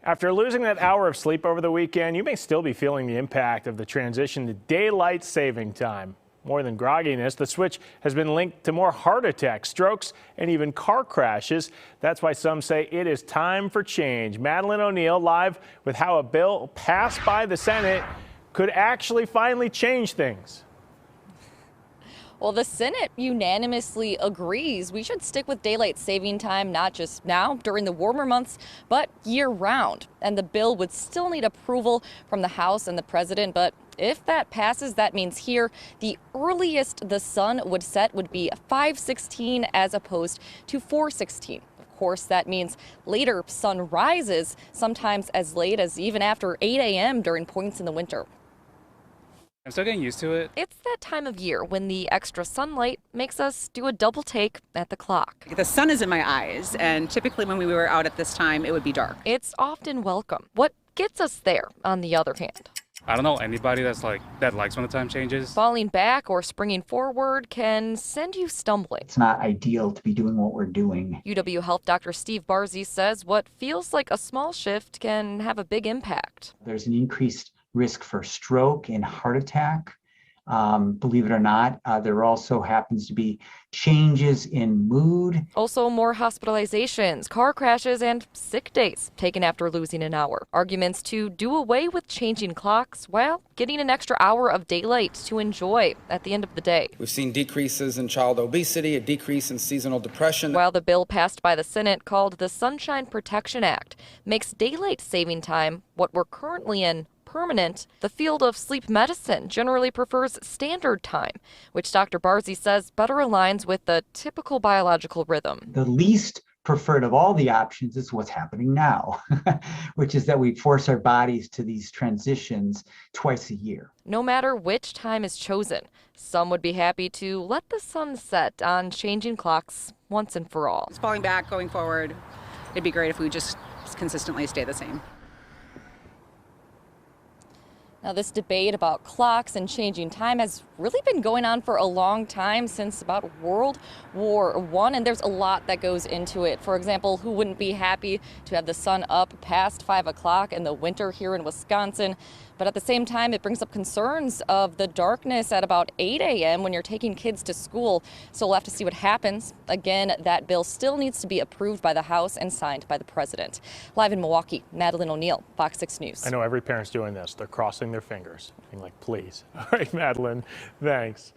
After losing that hour of sleep over the weekend, you may still be feeling the impact of the transition to daylight saving time. More than grogginess, the switch has been linked to more heart attacks, strokes, and even car crashes. That's why some say it is time for change. Madeline O'Neill live with how a bill passed by the Senate could actually finally change things. Well, the Senate unanimously agrees we should stick with daylight saving time, not just now during the warmer months, but year round. And the bill would still need approval from the House and the president. But if that passes, that means here the earliest the sun would set would be 5:16 as opposed to 4:16. Of course, that means later sun rises, sometimes as late as even after 8 a.m. during points in the winter. I'm still getting used to it. It's that time of year when the extra sunlight makes us do a double take at the clock. The sun is in my eyes, and typically when we were out at this time, it would be dark. It's often welcome. What gets us there, on the other hand? I don't know anybody that likes when the time changes. Falling back or springing forward can send you stumbling. It's not ideal to be doing what we're doing. UW Health Dr. Steve Barzy says what feels like a small shift can have a big impact. There's an increased risk for stroke and heart attack. Believe it or not, there also happens to be changes in mood. Also more hospitalizations, car crashes, and sick days taken after losing an hour. Arguments to do away with changing clocks while getting an extra hour of daylight to enjoy at the end of the day. We've seen decreases in child obesity, a decrease in seasonal depression. While the bill passed by the Senate, called the Sunshine Protection Act, makes daylight saving time, what we're currently in, permanent. The field of sleep medicine generally prefers standard time, which Dr. Barzy says better aligns with the typical biological rhythm. The least preferred of all the options is what's happening now, which is that we force our bodies to these transitions twice a year. No matter which time is chosen, some would be happy to let the sun set on changing clocks once and for all. It's falling back, going forward. It'd be great if we just consistently stay the same. Now, this debate about clocks and changing time has really been going on for a long time, since about World War I, and there's a lot that goes into it. For example, who wouldn't be happy to have the sun up past 5 o'clock in the winter here in Wisconsin? But at the same time, it brings up concerns of the darkness at about 8 a.m. when you're taking kids to school. So we'll have to see what happens. Again, that bill still needs to be approved by the House and signed by the president. Live in Milwaukee, Madeline O'Neill, FOX 6 News. I know every parent's doing this. They're crossing their fingers, being like, please. All right, Madeline, thanks.